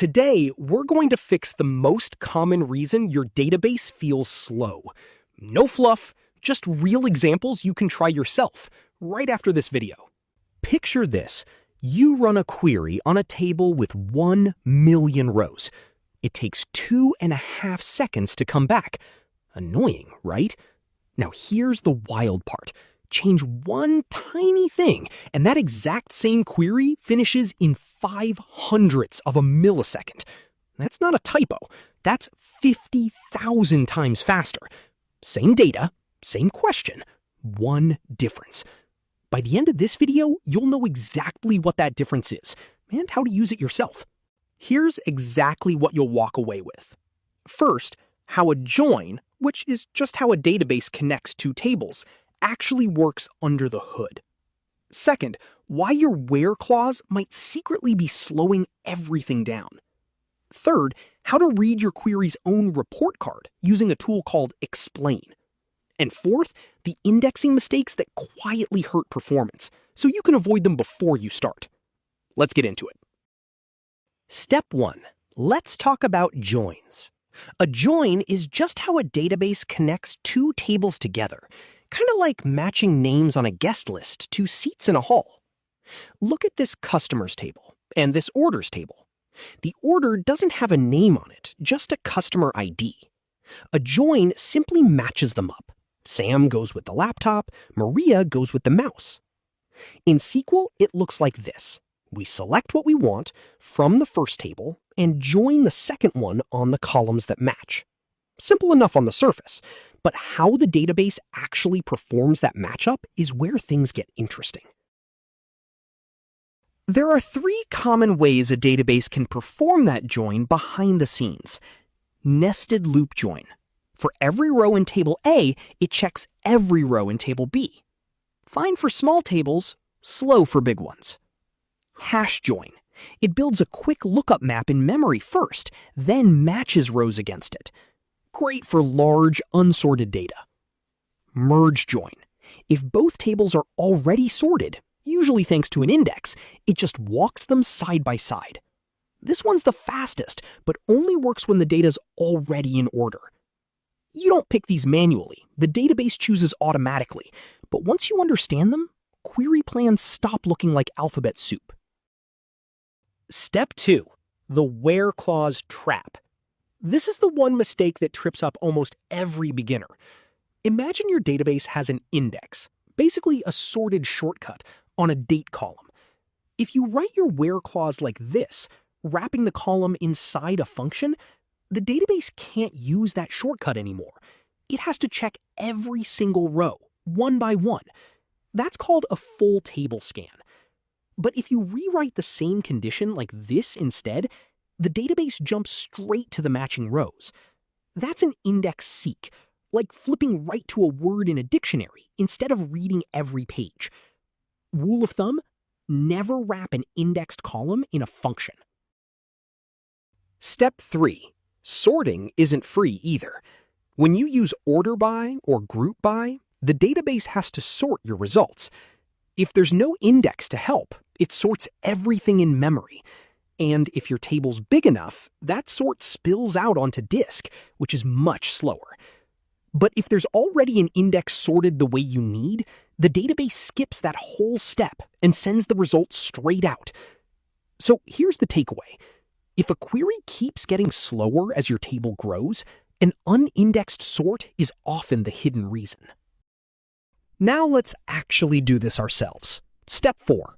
Today, we're going to fix the most common reason your database feels slow. No fluff, just real examples you can try yourself, right after this video. Picture this. You run a query on a table with 1 million rows. It takes 2.5 seconds to come back. Annoying, right? Now here's the wild part. Change one tiny thing, and that exact same query finishes in 0.05 of a millisecond. That's not a typo. That's 50,000 times faster. Same data, same question, one difference. By the end of this video, you'll know exactly what that difference is and how to use it yourself. Here's exactly what you'll walk away with. First, how a join, which is just how a database connects two tables, actually works under the hood. Second, why your where clause might secretly be slowing everything down. Third, how to read your query's own report card using a tool called Explain. And fourth, the indexing mistakes that quietly hurt performance, so you can avoid them before you start. Let's get into it. Step 1. Let's talk about joins. A join is just how a database connects two tables together, kind of like matching names on a guest list to seats in a hall. Look at this customers table and this orders table. The order doesn't have a name on it, just a customer ID. A join simply matches them up. Sam goes with the laptop, Maria goes with the mouse. In SQL, it looks like this. We select what we want from the first table and join the second one on the columns that match. Simple enough on the surface, but how the database actually performs that matchup is where things get interesting. There are 3 common ways a database can perform that join behind the scenes. Nested loop join. For every row in table A, it checks every row in table B. Fine for small tables, slow for big ones. Hash join. It builds a quick lookup map in memory first, then matches rows against it. Great for large, unsorted data. Merge join. If both tables are already sorted, usually thanks to an index, it just walks them side by side. This one's the fastest, but only works when the data's already in order. You don't pick these manually. The database chooses automatically. But once you understand them, query plans stop looking like alphabet soup. Step 2. The where clause trap. This is the one mistake that trips up almost every beginner. Imagine your database has an index, basically a sorted shortcut, on a date column. If you write your where clause like this, wrapping the column inside a function, the database can't use that shortcut anymore. It has to check every single row, one by one. That's called a full table scan. But if you rewrite the same condition like this instead, the database jumps straight to the matching rows. That's an index seek, like flipping right to a word in a dictionary instead of reading every page. Rule of thumb, never wrap an indexed column in a function. Step 3. Sorting isn't free either. When you use order by or group by, the database has to sort your results. If there's no index to help, it sorts everything in memory. And if your table's big enough, that sort spills out onto disk, which is much slower. But if there's already an index sorted the way you need, the database skips that whole step and sends the results straight out. So here's the takeaway. If a query keeps getting slower as your table grows, an unindexed sort is often the hidden reason. Now let's actually do this ourselves. Step 4.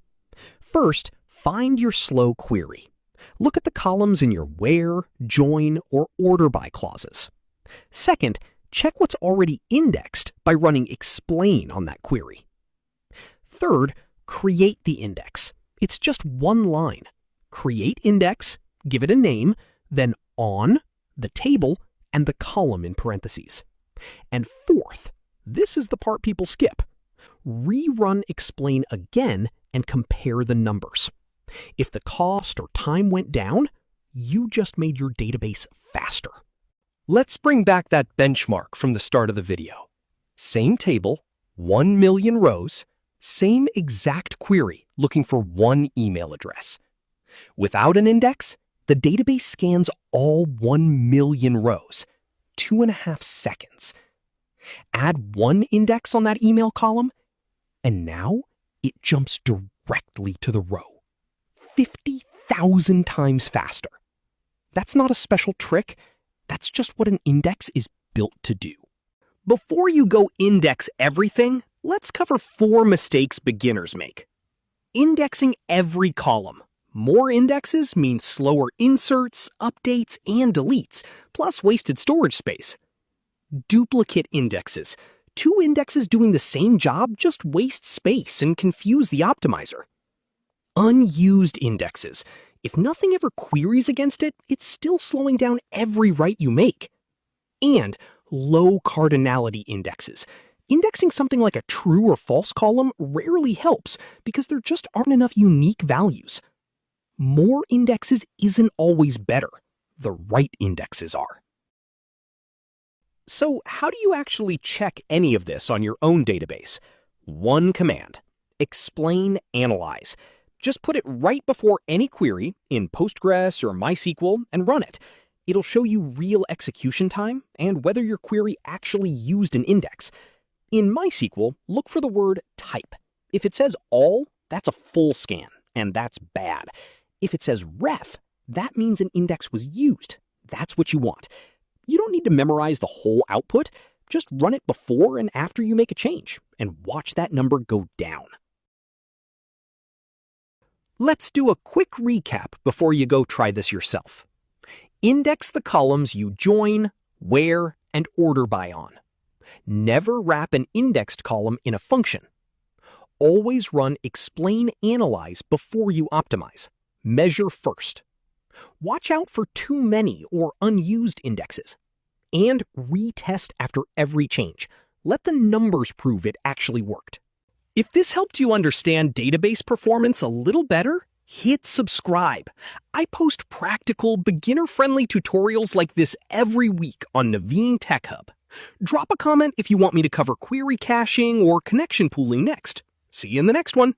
First, find your slow query. Look at the columns in your where, join, or order by clauses. Second, check what's already indexed by running explain on that query. Third, create the index. It's just one line. Create index, give it a name, then on, the table, and the column in parentheses. And fourth, this is the part people skip. Rerun explain again and compare the numbers. If the cost or time went down, you just made your database faster. Let's bring back that benchmark from the start of the video. Same table, 1 million rows, same exact query looking for one email address. Without an index, The database scans all 1 million rows, 2.5 seconds. Add one index on that email column, and now it jumps directly to the row, 50,000 times faster. That's not a special trick. That's just what an index is built to do. Before you go index everything, let's cover 4 mistakes beginners make. Indexing every column. More indexes means slower inserts, updates, and deletes, plus wasted storage space. Duplicate indexes. 2 indexes doing the same job just waste space and confuse the optimizer. Unused indexes. If nothing ever queries against it, it's still slowing down every write you make. And low cardinality indexes. Indexing something like a true or false column rarely helps because there just aren't enough unique values. More indexes isn't always better. The right indexes are. So how do you actually check any of this on your own database? One command: explain analyze. Just put it right before any query in Postgres or MySQL and run it. It'll show you real execution time and whether your query actually used an index. In MySQL, look for the word type. If it says all, that's a full scan, and that's bad. If it says ref, that means an index was used. That's what you want. You don't need to memorize the whole output. Just run it before and after you make a change, and watch that number go down. Let's do a quick recap before you go try this yourself. Index the columns you join, where, and order by on. Never wrap an indexed column in a function. Always run explain analyze before you optimize. Measure first. Watch out for too many or unused indexes. And retest after every change. Let the numbers prove it actually worked. If this helped you understand database performance a little better, hit subscribe. I post practical, beginner-friendly tutorials like this every week on Naveen Tech Hub. Drop a comment if you want me to cover query caching or connection pooling next. See you in the next one.